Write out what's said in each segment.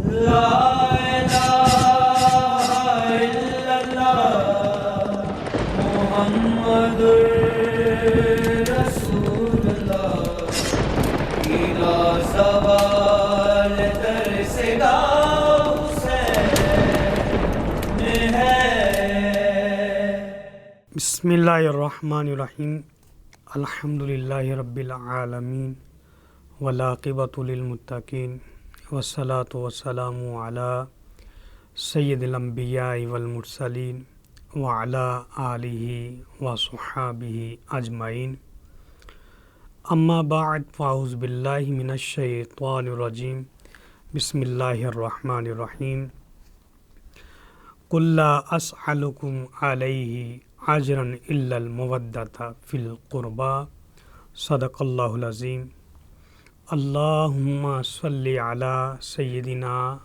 لا الہ الا اللہ محمد رسول اللہ گیلا سوال در صدا حسین ہے۔ بسم اللہ الرحمن الرحیم، الحمدللہ رب العالمین والعاقبۃ للمتقین والصلاۃ والسلام علی سید الانبیاء والمرسلین وعلی آلہ وصحبہ اجمعین، اما بعد فاعوذ باللہ من الشیطان الرجیم، بسم اللہ الرحمن الرحیم۔ قل لا اسألکم علیہ اجرا الا المودۃ فی القربى، صدق اللہ العظیم۔ اللہم صلی علی سیدنا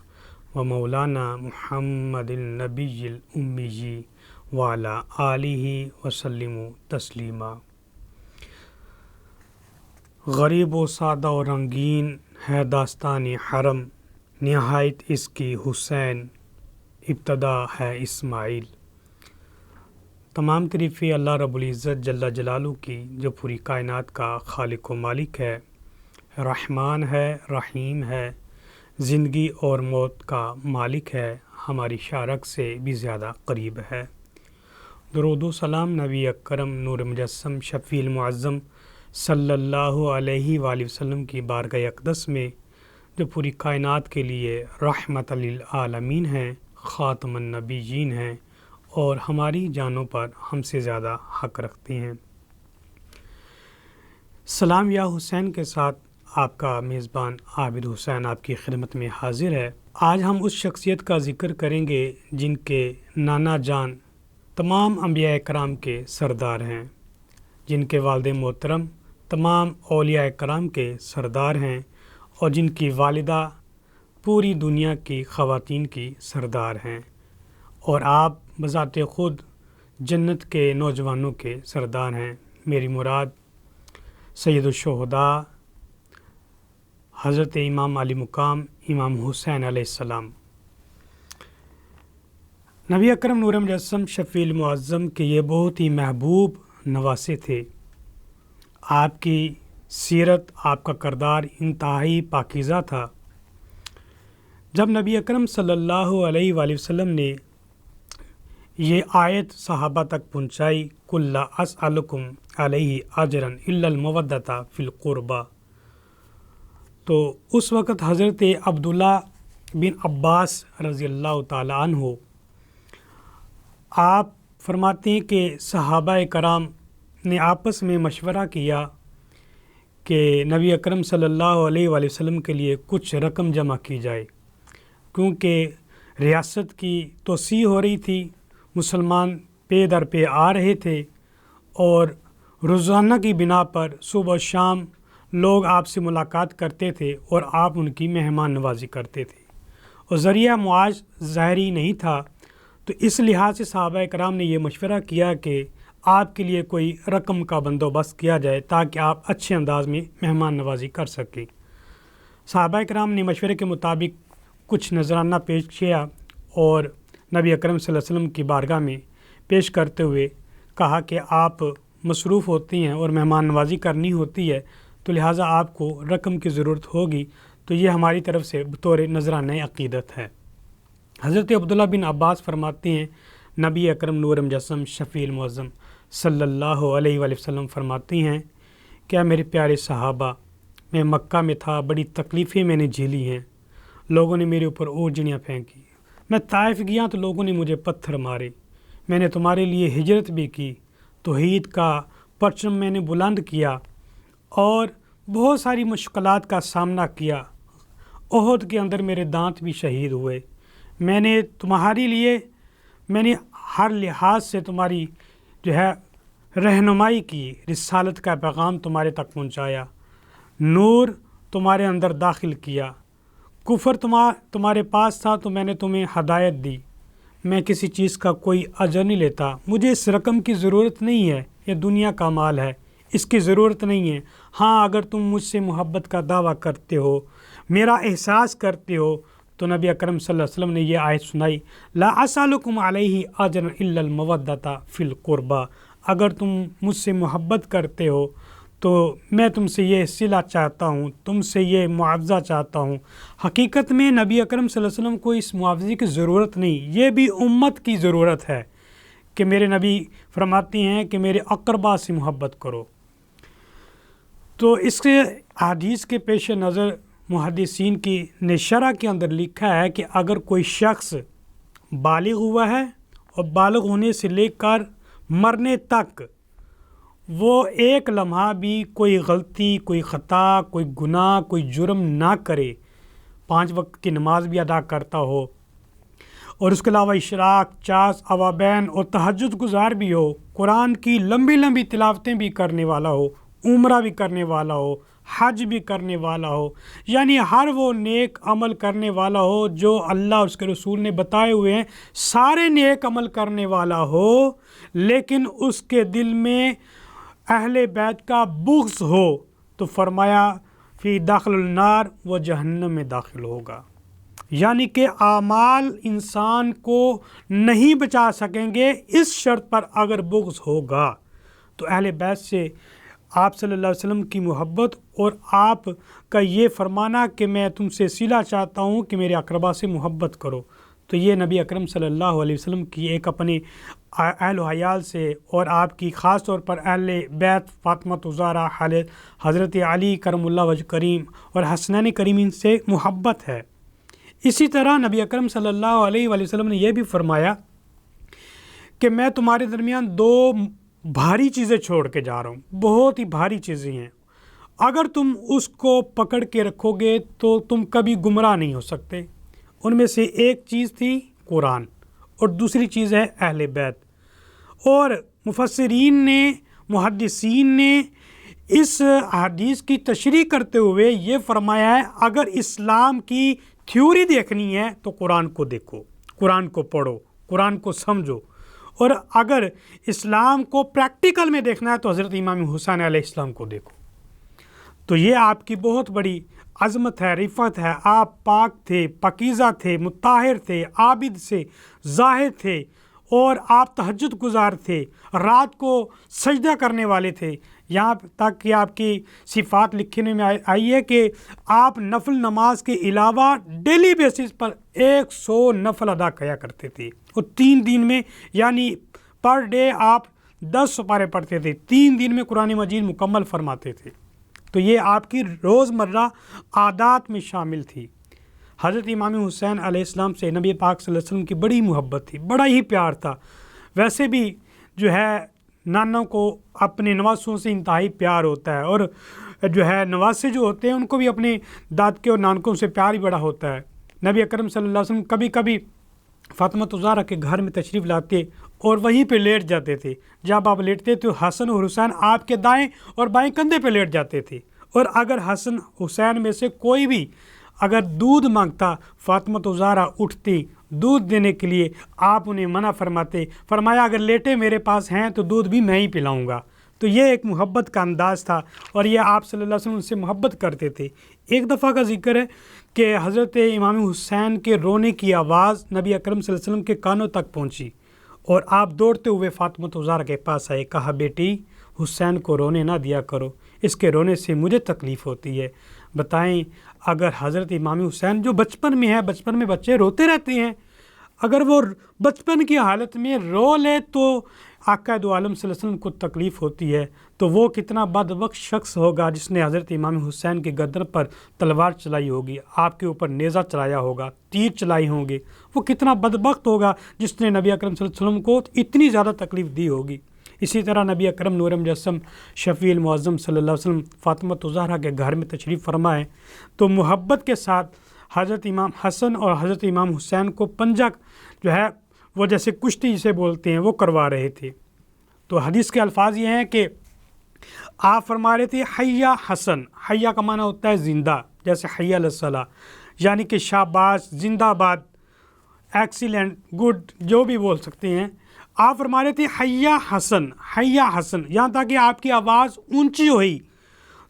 و مولانا محمد النبی الامی وعلی آلہ وسلم تسلیما۔ غریب و سادہ و رنگین ہے داستان حرم، نہایت اس کی حسین، ابتدا ہے اسماعیل۔ تمام تعریفیں اللہ رب العزت جل جلالہ کی، جو پوری کائنات کا خالق و مالک ہے، رحمان ہے، رحیم ہے، زندگی اور موت کا مالک ہے، ہماری شارک سے بھی زیادہ قریب ہے۔ درود و سلام نبی اکرم نور مجسم شفیع المعظم صلی اللہ علیہ وآلہ وسلم کی بارگاہ اقدس میں، جو پوری کائنات کے لیے رحمت للعالمین ہیں، خاتم النبیین ہیں اور ہماری جانوں پر ہم سے زیادہ حق رکھتے ہیں۔ سلام یا حسین کے ساتھ آپ کا میزبان عابد حسین آپ کی خدمت میں حاضر ہے۔ آج ہم اس شخصیت کا ذکر کریں گے جن کے نانا جان تمام انبیاء کرام کے سردار ہیں، جن کے والد محترم تمام اولیاء کرام کے سردار ہیں اور جن کی والدہ پوری دنیا کی خواتین کی سردار ہیں، اور آپ بذات خود جنت کے نوجوانوں کے سردار ہیں۔ میری مراد سید الشہداء حضرت امام علی مقام امام حسین علیہ السلام۔ نبی اکرم نور مجسم شفیع المعظم کے یہ بہت ہی محبوب نواسے تھے۔ آپ کی سیرت، آپ کا کردار انتہائی پاکیزہ تھا۔ جب نبی اکرم صلی اللہ علیہ وآلہ وسلم نے یہ آیت صحابہ تک پہنچائی، قل لا اسألکم علیہ اجرا الا المودۃ فی القربى، تو اس وقت حضرت عبداللہ بن عباس رضی اللہ تعالیٰ عنہ آپ فرماتے ہیں کہ صحابہ کرام نے آپس میں مشورہ کیا کہ نبی اکرم صلی اللہ علیہ وآلہ وسلم کے لیے کچھ رقم جمع کی جائے، کیونکہ ریاست کی توسیع ہو رہی تھی، مسلمان پے در پے آ رہے تھے، اور روزانہ کی بنا پر صبح و شام لوگ آپ سے ملاقات کرتے تھے اور آپ ان کی مہمان نوازی کرتے تھے، اور ذریعہ معاش ظاہری نہیں تھا۔ تو اس لحاظ سے صحابہ کرام نے یہ مشورہ کیا کہ آپ کے لیے کوئی رقم کا بندوبست کیا جائے تاکہ آپ اچھے انداز میں مہمان نوازی کر سکیں۔ صحابہ کرام نے مشورے کے مطابق کچھ نذرانہ پیش کیا اور نبی اکرم صلی اللہ علیہ وسلم کی بارگاہ میں پیش کرتے ہوئے کہا کہ آپ مصروف ہوتی ہیں اور مہمان نوازی کرنی ہوتی ہے، تو لہٰذا آپ کو رقم کی ضرورت ہوگی، تو یہ ہماری طرف سے بطور نذرانہ عقیدت ہے۔ حضرت عبداللہ بن عباس فرماتے ہیں، نبی اکرم نور مجسم شفیع المعظم صلی اللہ علیہ وآلہ وسلم فرماتے ہیں، کیا میرے پیارے صحابہ، میں مکہ میں تھا، بڑی تکلیفیں میں نے جھیلی ہیں، لوگوں نے میرے اوپر اوجھنیاں پھینکی، میں طائف گیا تو لوگوں نے مجھے پتھر مارے، میں نے تمہارے لیے ہجرت بھی کی، توحید کا پرچم میں نے بلند کیا اور بہت ساری مشکلات کا سامنا کیا، احد کے اندر میرے دانت بھی شہید ہوئے، میں نے تمہارے لیے ہر لحاظ سے تمہاری جو ہے رہنمائی کی، رسالت کا پیغام تمہارے تک پہنچایا، نور تمہارے اندر داخل کیا، کفر تمہارے پاس تھا تو میں نے تمہیں ہدایت دی، میں کسی چیز کا کوئی اجر نہیں لیتا، مجھے اس رقم کی ضرورت نہیں ہے، یہ دنیا کا مال ہے، اس کی ضرورت نہیں ہے۔ ہاں اگر تم مجھ سے محبت کا دعویٰ کرتے ہو، میرا احساس کرتے ہو، تو نبی اکرم صلی اللہ علیہ وسلم نے یہ آیت سنائی، لا اسالکم علیہ اجرا الا المودۃ فی القربہ، اگر تم مجھ سے محبت کرتے ہو تو میں تم سے یہ صلہ چاہتا ہوں، تم سے یہ معاوضہ چاہتا ہوں۔ حقیقت میں نبی اکرم صلی اللہ علیہ وسلم کو اس معاوضے کی ضرورت نہیں، یہ بھی امت کی ضرورت ہے کہ میرے نبی فرماتے ہیں کہ میرے اقربا سے محبت کرو۔ تو اس کے حدیث کے پیش نظر محدثین کی نے شرح کے اندر لکھا ہے کہ اگر کوئی شخص بالغ ہوا ہے اور بالغ ہونے سے لے کر مرنے تک وہ ایک لمحہ بھی کوئی غلطی، کوئی خطا، کوئی گناہ، کوئی جرم نہ کرے، 5 وقت کی نماز بھی ادا کرتا ہو، اور اس کے علاوہ اشراق، چاس، اوابین اور تہجد گزار بھی ہو، قرآن کی لمبی لمبی تلاوتیں بھی کرنے والا ہو، عمرہ بھی کرنے والا ہو، حج بھی کرنے والا ہو، یعنی ہر وہ نیک عمل کرنے والا ہو جو اللہ اور اس کے رسول نے بتائے ہوئے ہیں، سارے نیک عمل کرنے والا ہو، لیکن اس کے دل میں اہل بیت کا بغض ہو، تو فرمایا فی داخل النار، وہ جہنم میں داخل ہوگا۔ یعنی کہ اعمال انسان کو نہیں بچا سکیں گے، اس شرط پر اگر بغض ہوگا تو اہل بیت سے آپ صلی اللہ علیہ وسلم کی محبت اور آپ کا یہ فرمانا کہ میں تم سے صلہ چاہتا ہوں کہ میرے اقربا سے محبت کرو، تو یہ نبی اکرم صلی اللہ علیہ وسلم کی ایک اپنے اہل و عیال سے اور آپ کی خاص طور پر اہل بیت فاطمہ الزہرا، حضرت علی کرم اللہ وجہ کریم اور حسنین کریمین سے محبت ہے۔ اسی طرح نبی اکرم صلی اللہ علیہ وآلہ وسلم نے یہ بھی فرمایا کہ میں تمہارے درمیان 2 بھاری چیزیں چھوڑ کے جا رہا ہوں، بہت ہی بھاری چیزیں ہیں، اگر تم اس کو پکڑ کے رکھو گے تو تم کبھی گمراہ نہیں ہو سکتے۔ ان میں سے ایک چیز تھی قرآن اور دوسری چیز ہے اہل بیت۔ اور مفسرین نے، محدثین نے اس حدیث کی تشریح کرتے ہوئے یہ فرمایا ہے اگر اسلام کی تھیوری دیکھنی ہے تو قرآن کو دیکھو، قرآن کو پڑھو، قرآن کو سمجھو، اور اگر اسلام کو پریکٹیکل میں دیکھنا ہے تو حضرت امام حسین علیہ السلام کو دیکھو۔ تو یہ آپ کی بہت بڑی عظمت ہے، رفعت ہے، آپ پاک تھے، پاکیزہ تھے، مطہر تھے، عابد سے زاہد تھے، اور آپ تہجد گزار تھے، رات کو سجدہ کرنے والے تھے، یہاں تک کہ آپ کی صفات لکھنے میں آئی ہے کہ آپ نفل نماز کے علاوہ ڈیلی بیسس پر 100 نفل ادا کیا کرتے تھے، اور 3 دن میں یعنی پر ڈے آپ 10 سپارے پڑھتے تھے، 3 دن میں قرآن مجید مکمل فرماتے تھے۔ تو یہ آپ کی روزمرہ عادات میں شامل تھی۔ حضرت امام حسین علیہ السلام سے نبی پاک صلی اللہ علیہ وسلم کی بڑی محبت تھی، بڑا ہی پیار تھا۔ ویسے بھی جو ہے نانوں کو اپنے نواسوں سے انتہائی پیار ہوتا ہے، اور جو ہے نواسے جو ہوتے ہیں ان کو بھی اپنے دادکے اور نانکوں سے پیار ہی بڑا ہوتا ہے۔ نبی اکرم صلی اللہ علیہ وسلم کبھی کبھی فاطمہ الزہرا کے گھر میں تشریف لاتے اور وہیں پہ لیٹ جاتے تھے، جب آپ لیٹتے تو حسن اور حسین آپ کے دائیں اور بائیں کندھے پہ لیٹ جاتے تھے، اور اگر حسن حسین میں سے کوئی بھی اگر دودھ مانگتا فاطمہ الزہرا اٹھتی دودھ دینے کے لیے، آپ انہیں منع فرماتے، فرمایا اگر لیٹے میرے پاس ہیں تو دودھ بھی میں ہی پلاؤں گا۔ تو یہ ایک محبت کا انداز تھا، اور یہ آپ صلی اللہ علیہ وسلم سے محبت کرتے تھے۔ ایک دفعہ کا ذکر ہے کہ حضرت امام حسین کے رونے کی آواز نبی اکرم صلی اللہ علیہ وسلم کے کانوں تک پہنچی، اور آپ دوڑتے ہوئے فاطمہ الزہرا کے پاس آئے، کہا بیٹی حسین کو رونے نہ دیا کرو، اس کے رونے سے مجھے تکلیف ہوتی ہے۔ بتائیں اگر حضرت امام حسین جو بچپن میں ہے، بچپن میں بچے روتے رہتے ہیں، اگر وہ بچپن کی حالت میں رو لے تو آقا دو عالم صلی اللہ علیہ وسلم کو تکلیف ہوتی ہے، تو وہ کتنا بدبخت شخص ہوگا جس نے حضرت امام حسین کے گردن پر تلوار چلائی ہوگی، آپ کے اوپر نیزہ چلایا ہوگا، تیر چلائی ہوں گے، وہ کتنا بدبخت ہوگا جس نے نبی اکرم صلی اللہ علیہ وسلم کو اتنی زیادہ تکلیف دی ہوگی۔ اسی طرح نبی اکرم نور مجسم شفیع المعظم صلی اللہ علیہ وسلم فاطمہ الزہرا کے گھر میں تشریف فرمائے تو محبت کے ساتھ حضرت امام حسن اور حضرت امام حسین کو پنجہ جو ہے وہ جیسے کشتی جسے بولتے ہیں وہ کروا رہے تھے۔ تو حدیث کے الفاظ یہ ہیں کہ آپ فرما رہے تھے حیا حسن، حیا کا معنی ہوتا ہے زندہ، جیسے حیا علی الصلاۃ، یعنی کہ شاباش، زندہ باد، ایکسیلنٹ، گڈ، جو بھی بول سکتے ہیں۔ آپ فرما رہے تھے حیا حسن، حیا حسن، یہاں تک کہ آپ کی آواز اونچی ہوئی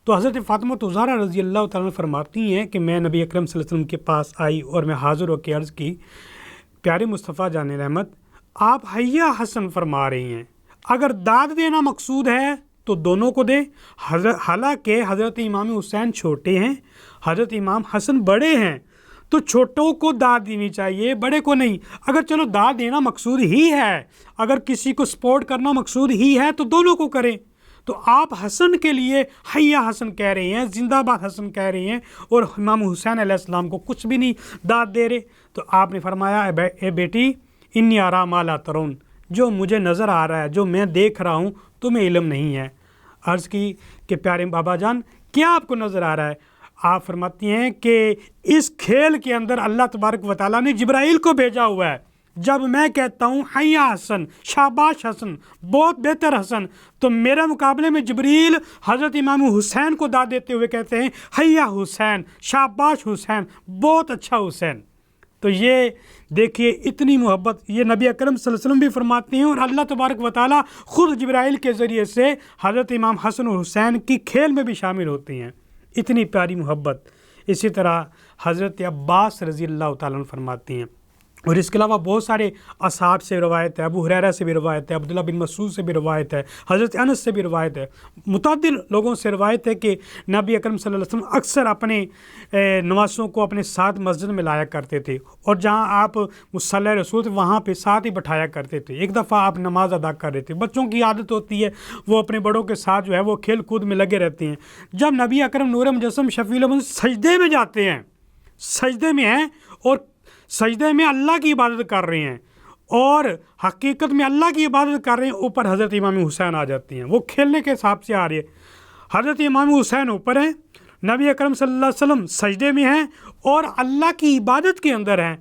تو حضرت فاطمہ زہرا رضی اللہ تعالیٰ فرماتی ہیں کہ میں نبی اکرم صلی اللہ علیہ وسلم کے پاس آئی اور میں حاضر ہو کے عرض کی، پیارے مصطفیٰ جان رحمت، آپ حیا حسن فرما رہی ہیں، اگر داد دینا مقصود ہے تو دونوں کو دیں، حالانکہ حضرت امام حسین چھوٹے ہیں، حضرت امام حسن بڑے ہیں، تو چھوٹوں کو داد دینی چاہیے، بڑے کو نہیں۔ اگر چلو داد دینا مقصود ہی ہے، اگر کسی کو سپورٹ کرنا مقصود ہی ہے تو دونوں کو کریں۔ تو آپ حسن کے لیے حیا حسن کہہ رہے ہیں، زندہ باد حسن کہہ رہے ہیں، اور امام حسین علیہ السلام کو کچھ بھی نہیں داد دے رہے۔ تو آپ نے فرمایا، اے بیٹی، انی ارا ما لا ترون، جو مجھے نظر آ رہا ہے، جو میں دیکھ رہا ہوں، تمہیں علم نہیں ہے۔ عرض کی کہ پیارے بابا جان، کیا آپ کو نظر آ رہا ہے؟ آپ فرماتی ہیں کہ اس کھیل کے اندر اللہ تبارک و تعالیٰ نے جبرائیل کو بھیجا ہوا ہے۔ جب میں کہتا ہوں حیا حسن، شاباش حسن، بہت بہتر حسن، تو میرے مقابلے میں جبریل حضرت امام حسین کو داد دیتے ہوئے کہتے ہیں حیا حسین، شاباش حسین، بہت اچھا حسین۔ تو یہ دیکھیے اتنی محبت یہ نبی اکرم صلی اللہ علیہ وسلم بھی فرماتے ہیں، اور اللہ تبارک و تعالیٰ خود جبرائیل کے ذریعے سے حضرت امام حسن و حسین کی کھیل میں بھی شامل ہوتے ہیں، اتنی پیاری محبت۔ اسی طرح حضرت عباس رضی اللہ تعالیٰ عنہ فرماتے ہیں، اور اس کے علاوہ بہت سارے اصحاب سے روایت ہے، ابو ہریرہ سے بھی روایت ہے، عبداللہ بن مسعود سے بھی روایت ہے، حضرت انس سے بھی روایت ہے، متعدد لوگوں سے روایت ہے کہ نبی اکرم صلی اللہ علیہ وسلم اکثر اپنے نواسوں کو اپنے ساتھ مسجد میں لایا کرتے تھے، اور جہاں آپ مصلی رسول تھے وہاں پہ ساتھ ہی بٹھایا کرتے تھے۔ ایک دفعہ آپ نماز ادا کر رہے تھے، بچوں کی عادت ہوتی ہے وہ اپنے بڑوں کے ساتھ جو ہے وہ کھیل کود میں لگے رہتے ہیں۔ جب نبی اکرم نور مجسم شفیع الامت سجدے میں جاتے ہیں، سجدے میں ہیں اور سجدے میں اللہ کی عبادت کر رہے ہیں، اور حقیقت میں اللہ کی عبادت کر رہے ہیں، اوپر حضرت امام حسین آ جاتے ہیں، وہ کھیلنے کے حساب سے آ رہے ہیں۔ حضرت امام حسین اوپر ہیں، نبی اکرم صلی اللہ علیہ وسلم سجدے میں ہیں اور اللہ کی عبادت کے اندر ہیں۔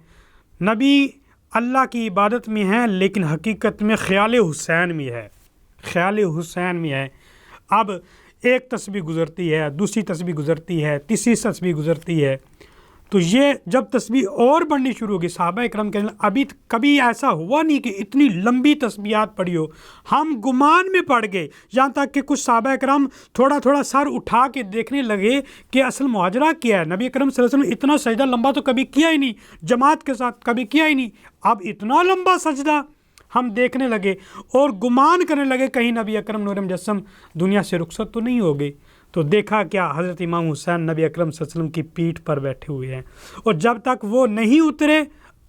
نبی اللہ کی عبادت میں ہیں لیکن حقیقت میں خیال حسین میں ہے، خیال حسین میں ہے۔ اب ایک تسبیح گزرتی ہے، دوسری تسبیح گزرتی ہے، تیسری تسبیح گزرتی ہے، تو یہ جب تسبیح اور بڑھنی شروع ہوگی، صحابہ اکرام کے ابھی کبھی ایسا ہوا نہیں کہ اتنی لمبی تسبیحات پڑھی ہو، ہم گمان میں پڑ گئے، یہاں تک کہ کچھ صحابہ اکرام تھوڑا تھوڑا سر اٹھا کے دیکھنے لگے کہ اصل ماجرا کیا ہے۔ نبی اکرم صلی اللہ علیہ وسلم اتنا سجدہ لمبا تو کبھی کیا ہی نہیں، جماعت کے ساتھ کبھی کیا ہی نہیں، اب اتنا لمبا سجدہ ہم دیکھنے لگے اور گمان کرنے لگے کہیں نبی اکرم نور مجسم دنیا سے رخصت تو نہیں ہو گئی۔ تو دیکھا کیا، حضرت امام حسین نبی اکرم صلی اللہ علیہ وسلم کی پیٹھ پر بیٹھے ہوئے ہیں، اور جب تک وہ نہیں اترے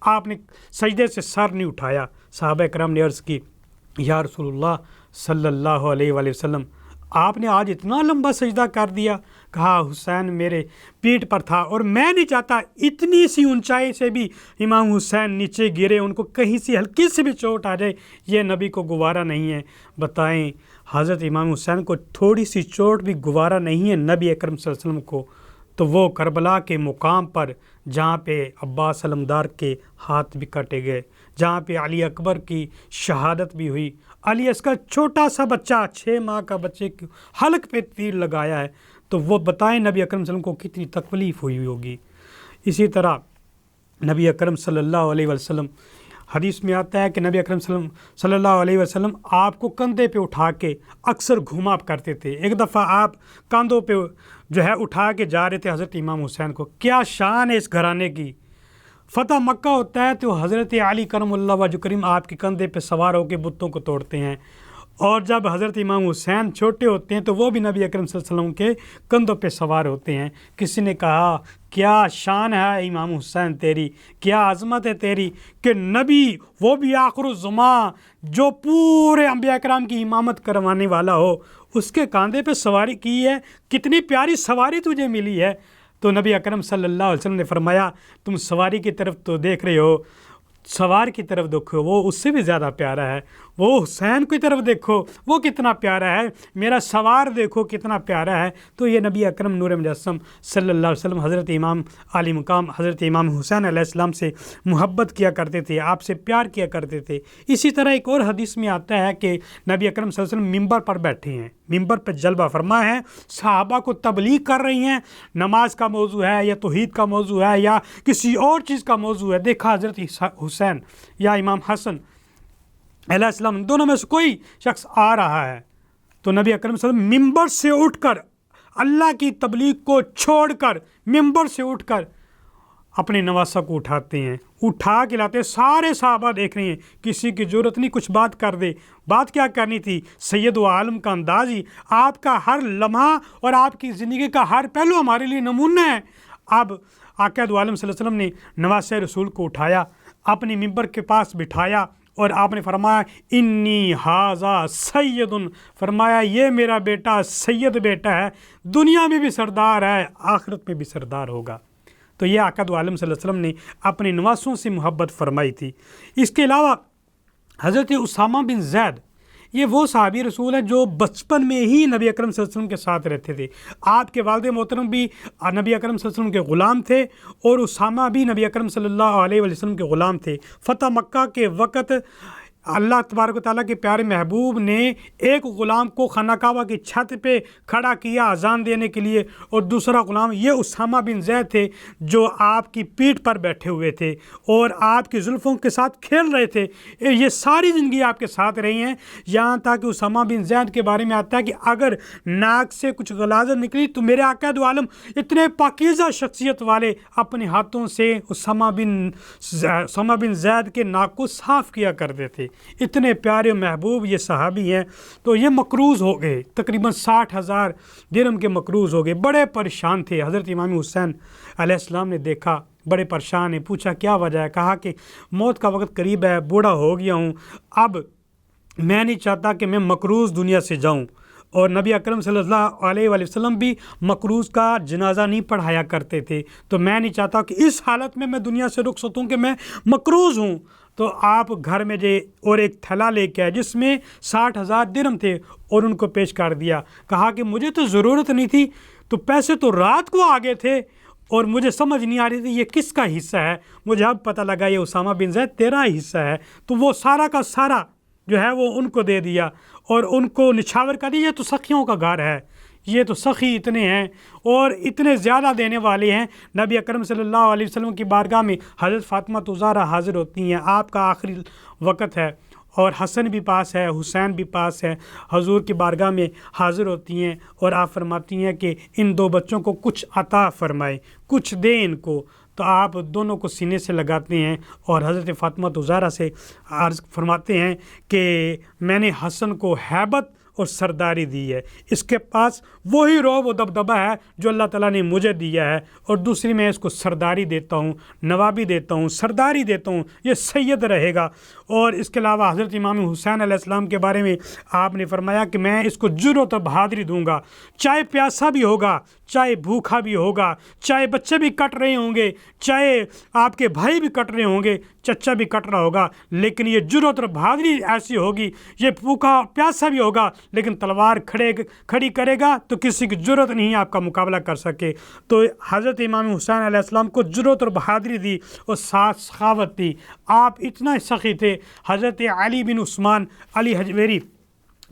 آپ نے سجدے سے سر نہیں اٹھایا۔ صحابہ اکرام نے عرض کی، یا رسول اللہ صلی اللہ علیہ وآلہ وسلم، آپ نے آج اتنا لمبا سجدہ کر دیا؟ کہا حسین میرے پیٹھ پر تھا اور میں نہیں چاہتا اتنی سی اونچائی سے بھی امام حسین نیچے گرے، ان کو کہیں سے ہلکی سے بھی چوٹ آ جائے، یہ نبی کو گوارا نہیں ہے۔ بتائیں حضرت امام حسین کو تھوڑی سی چوٹ بھی گوارا نہیں ہے نبی اکرم صلی اللہ علیہ وسلم کو، تو وہ کربلا کے مقام پر جہاں پہ عباس علمدار کے ہاتھ بھی کٹے گئے، جہاں پہ علی اکبر کی شہادت بھی ہوئی، علی اصغر چھوٹا سا بچہ 6 ماہ کا بچے کے حلق پہ تیر لگایا ہے، تو وہ بتائیں نبی اکرم صلی اللہ علیہ وسلم کو کتنی تکلیف ہوئی ہوگی۔ اسی طرح نبی اکرم صلی اللہ علیہ وسلم حدیث میں آتا ہے کہ نبی اکرم صلی اللہ علیہ وسلم آپ کو کندھے پہ اٹھا کے اکثر گھوما کرتے تھے۔ ایک دفعہ آپ کاندھوں پہ جو ہے اٹھا کے جا رہے تھے حضرت امام حسین کو۔ کیا شان ہے اس گھرانے کی! فتح مکہ ہوتا ہے تو حضرت علی کرم اللہ وجہ کریم آپ کے کندھے پہ سوار ہو کے بتوں کو توڑتے ہیں، اور جب حضرت امام حسین چھوٹے ہوتے ہیں تو وہ بھی نبی اکرم صلی اللہ علیہ وسلم کے کندھوں پہ سوار ہوتے ہیں۔ کسی نے کہا کیا شان ہے امام حسین تیری، کیا عظمت ہے تیری کہ نبی وہ بھی آخر الزمان جو پورے انبیاء کرام کی امامت کروانے والا ہو، اس کے کاندھے پہ سواری کی ہے، کتنی پیاری سواری تجھے ملی ہے۔ تو نبی اکرم صلی اللہ علیہ وسلم نے فرمایا تم سواری کی طرف تو دیکھ رہے ہو، سوار کی طرف دیکھو وہ اس سے بھی زیادہ پیارا ہے، وہ حسین کی طرف دیکھو وہ کتنا پیارا ہے، میرا سوار دیکھو کتنا پیارا ہے۔ تو یہ نبی اکرم نور مجسم صلی اللہ علیہ وسلم حضرت امام علی مقام حضرت امام حسین علیہ السلام سے محبت کیا کرتے تھے، آپ سے پیار کیا کرتے تھے۔ اسی طرح ایک اور حدیث میں آتا ہے کہ نبی اکرم صلی اللہ علیہ وسلم ممبر پر بیٹھے ہیں، ممبر پہ جلوہ فرما ہے، صحابہ کو تبلیغ کر رہی ہیں، نماز کا موضوع ہے یا توحید کا موضوع ہے یا کسی اور چیز کا موضوع ہے۔ دیکھا حضرت حسین یا امام حسن علیہ السلام دونوں میں سے کوئی شخص آ رہا ہے، تو نبی اکرم صلی اللہ علیہ وسلم ممبر سے اٹھ کر اللہ کی تبلیغ کو چھوڑ کر ممبر سے اٹھ کر اپنے نواسہ کو اٹھاتے ہیں، اٹھا کے لاتے ہیں. سارے صحابہ دیکھ رہے ہیں، کسی کی ضرورت نہیں کچھ بات کر دے. بات کیا کرنی تھی؟ سید و عالم کا انداز ہی، آپ کا ہر لمحہ اور آپ کی زندگی کا ہر پہلو ہمارے لیے نمونہ ہے. اب آقا دو عالم صلی اللہ علیہ وسلم نے نواسہ رسول کو اٹھایا، اپنی ممبر کے پاس بٹھایا اور آپ نے فرمایا انی ھذا سید، فرمایا یہ میرا بیٹا سید بیٹا ہے، دنیا میں بھی سردار ہے، آخرت میں بھی سردار ہوگا. تو یہ آقا دو عالم صلی اللہ علیہ وسلم نے اپنے نواسوں سے محبت فرمائی تھی. اس کے علاوہ حضرت اسامہ بن زید، یہ وہ صحابی رسول ہیں جو بچپن میں ہی نبی اکرم صلی اللہ علیہ وسلم کے ساتھ رہتے تھے. آپ کے والد محترم بھی نبی اکرم صلی اللہ علیہ وسلم کے غلام تھے اور اسامہ بھی نبی اکرم صلی اللہ علیہ وسلم کے غلام تھے. فتح مکہ کے وقت اللہ تبارک و تعالیٰ کے پیارے محبوب نے ایک غلام کو خانہ کعبہ کی چھت پہ کھڑا کیا اذان دینے کے لیے، اور دوسرا غلام یہ اسامہ بن زید تھے جو آپ کی پیٹھ پر بیٹھے ہوئے تھے اور آپ کی زلفوں کے ساتھ کھیل رہے تھے. یہ ساری زندگی آپ کے ساتھ رہی ہیں، یہاں تک کہ اسامہ بن زید کے بارے میں آتا ہے کہ اگر ناک سے کچھ غلاظت نکلی تو میرے آقا دو عالم اتنے پاکیزہ شخصیت والے اپنے ہاتھوں سے اسامہ بن زید کے ناک کو صاف کیا کرتے تھے. اتنے پیارے محبوب یہ صحابی ہیں. تو یہ مقروض ہو گئے، تقریباً 60,000 درہم کے مقروض ہو گئے، بڑے پریشان تھے. حضرت امام حسین علیہ السلام نے دیکھا بڑے پریشان ہیں، پوچھا کیا وجہ ہے؟ کہا کہ موت کا وقت قریب ہے، بوڑھا ہو گیا ہوں، اب میں نہیں چاہتا کہ میں مقروض دنیا سے جاؤں. اور نبی اکرم صلی اللہ علیہ وآلہ وسلم بھی مقروض کا جنازہ نہیں پڑھایا کرتے تھے، تو میں نہیں چاہتا کہ اس حالت میں دنیا سے رخصت ہوں کہ میں مقروض ہوں. تو آپ گھر میں اور ایک تھیلا لے کے آئے جس میں 60,000 درہم تھے اور ان کو پیش کر دیا. کہا کہ مجھے تو ضرورت نہیں تھی، تو پیسے تو رات کو آگے تھے اور مجھے سمجھ نہیں آ رہی تھی یہ کس کا حصہ ہے. مجھے اب پتہ لگا یہ اسامہ بن زید تیرا حصہ ہے. تو وہ سارا کا سارا جو ہے وہ ان کو دے دیا اور ان کو نچھاور کر دیا. یہ تو سخیوں کا گھر ہے، یہ تو سخی اتنے ہیں اور اتنے زیادہ دینے والے ہیں. نبی اکرم صلی اللہ علیہ وسلم کی بارگاہ میں حضرت فاطمہ زہرا حاضر ہوتی ہیں، آپ کا آخری وقت ہے اور حسن بھی پاس ہے، حسین بھی پاس ہے، حضور کی بارگاہ میں حاضر ہوتی ہیں اور آپ فرماتی ہیں کہ ان دو بچوں کو کچھ عطا فرمائے، کچھ دیں ان کو. تو آپ دونوں کو سینے سے لگاتے ہیں اور حضرت فاطمہ زہرا سے عرض فرماتے ہیں کہ میں نے حسن کو ہیبت اور سرداری دی ہے، اس کے پاس وہی رعب و دبدبہ ہے جو اللہ تعالیٰ نے مجھے دیا ہے، اور دوسری میں اس کو سرداری دیتا ہوں، نوابی دیتا ہوں، سرداری دیتا ہوں، یہ سید رہے گا. اور اس کے علاوہ حضرت امام حسین علیہ السلام کے بارے میں آپ نے فرمایا کہ میں اس کو جرأت اور بہادری دوں گا، چاہے پیاسا بھی ہوگا، چاہے بھوکھا بھی ہوگا، چاہے بچے بھی کٹ رہے ہوں گے، چاہے آپ کے بھائی بھی کٹ رہے ہوں گے، چچا بھی کٹ رہا ہوگا، لیکن یہ جرأت اور بہادری ایسی ہوگی، یہ بھوکا پیاسا بھی ہوگا لیکن تلوار کھڑی کرے گا تو کسی کی جرأت نہیں آپ کا مقابلہ کر سکے. تو حضرت امام حسین علیہ السلام کو جرأت اور بہادری دی اور ساتھ سخاوت دی. آپ اتنا سخی تھے. حضرت علی بن عثمان علی حجویری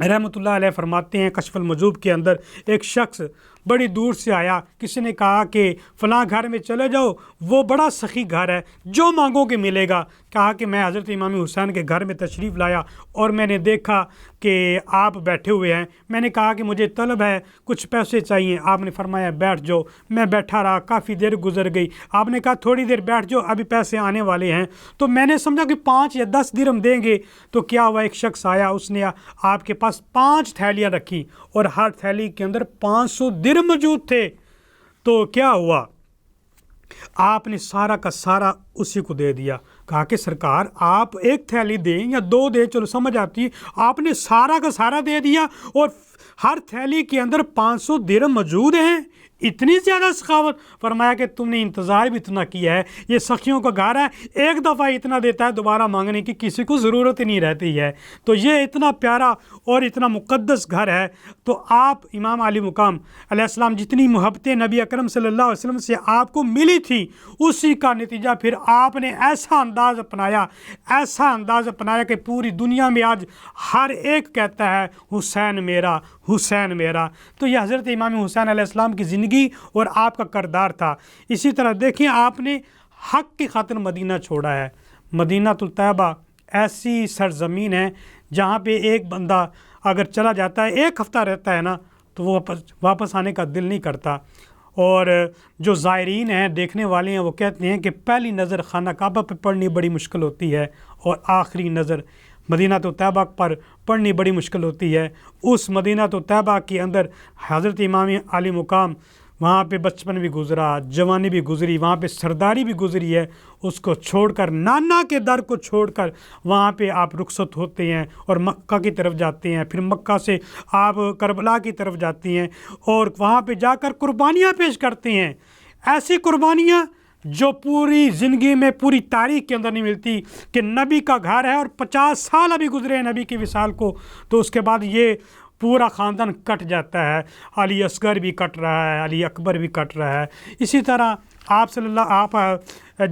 رحمۃ اللہ علیہ فرماتے ہیں کشف المجوب کے اندر، ایک شخص بڑی دور سے آیا، کسی نے کہا کہ فلاں گھر میں چلے جاؤ، وہ بڑا سخی گھر ہے، جو مانگو گے ملے گا. کہا کہ میں حضرت امام حسین کے گھر میں تشریف لایا اور میں نے دیکھا کہ آپ بیٹھے ہوئے ہیں. میں نے کہا کہ مجھے طلب ہے، کچھ پیسے چاہیے. آپ نے فرمایا بیٹھ جاؤ. میں بیٹھا رہا، کافی دیر گزر گئی. آپ نے کہا تھوڑی دیر بیٹھ جاؤ، ابھی پیسے آنے والے ہیں. تو میں نے سمجھا کہ 5 یا 10 درہم دیں گے. تو کیا ہوا، ایک شخص آیا، اس نے آپ کے پاس 5 تھیلیاں رکھی اور ہر تھیلی کے اندر 500 درہم موجود تھے. تو کیا ہوا، آپ نے سارا کا سارا اسی کو دے دیا. کہا کہ سرکار آپ ایک تھیلی دیں یا 2 دیں، چلو سمجھ آتی ہے، آپ نے سارا کا سارا دے دیا اور ہر تھیلی کے اندر 500 درہم موجود ہیں. اتنی زیادہ سخاوت. فرمایا کہ تم نے انتظار بھی اتنا کیا ہے، یہ سخیوں کا گھر ہے، ایک دفعہ اتنا دیتا ہے، دوبارہ مانگنے کی کسی کو ضرورت ہی نہیں رہتی ہے. تو یہ اتنا پیارا اور اتنا مقدس گھر ہے. تو آپ امام علی مقام علیہ السلام جتنی محبتیں نبی اکرم صلی اللہ علیہ وسلم سے آپ کو ملی تھی، اسی کا نتیجہ پھر آپ نے ایسا انداز اپنایا کہ پوری دنیا میں آج ہر ایک کہتا ہے حسین میرا، حسین میرا. تو یہ حضرت امام حسین علیہ السلام کی زندگی اور آپ کا کردار تھا. اسی طرح دیکھیں، آپ نے حق کی خاطر مدینہ چھوڑا ہے. مدینہ الطیبہ ایسی سرزمین ہے جہاں پہ ایک بندہ اگر چلا جاتا ہے، 1 ہفتہ رہتا ہے نا، تو وہ واپس آنے کا دل نہیں کرتا۔ اور جو زائرین ہیں، دیکھنے والے ہیں، وہ کہتے ہیں کہ پہلی نظر خانہ کعبہ پہ پڑھنی بڑی مشکل ہوتی ہے اور آخری نظر مدینہ طیبہ پر پڑھنی بڑی مشکل ہوتی ہے۔ اس مدینہ طیبہ کے اندر حضرت امام علی مقام، وہاں پہ بچپن بھی گزرا، جوانی بھی گزری، وہاں پہ سرداری بھی گزری ہے، اس کو چھوڑ کر، نانا کے در کو چھوڑ کر وہاں پہ آپ رخصت ہوتے ہیں اور مکہ کی طرف جاتے ہیں، پھر مکہ سے آپ کربلا کی طرف جاتے ہیں اور وہاں پہ جا کر قربانیاں پیش کرتے ہیں، ایسی قربانیاں جو پوری زندگی میں، پوری تاریخ کے اندر نہیں ملتی، کہ نبی کا گھر ہے اور 50 سال ابھی گزرے ہیں نبی کی وصال کو، تو اس کے بعد یہ پورا خاندان کٹ جاتا ہے۔ علی اصغر بھی کٹ رہا ہے، علی اکبر بھی کٹ رہا ہے۔ اسی طرح آپ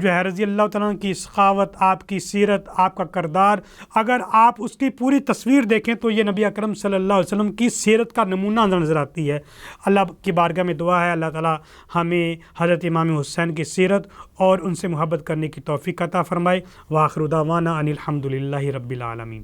جو ہے رضی اللہ تعالیٰ کی سخاوت، آپ کی سیرت، آپ کا کردار، اگر آپ اس کی پوری تصویر دیکھیں تو یہ نبی اکرم صلی اللہ علیہ وسلم کی سیرت کا نمونہ نظر آتی ہے۔ اللہ کی بارگاہ میں دعا ہے اللہ تعالیٰ ہمیں حضرت امام حسین کی سیرت اور ان سے محبت کرنے کی توفیق عطا فرمائے۔ وآخر دعوانا ان الحمد للہ رب العالمین۔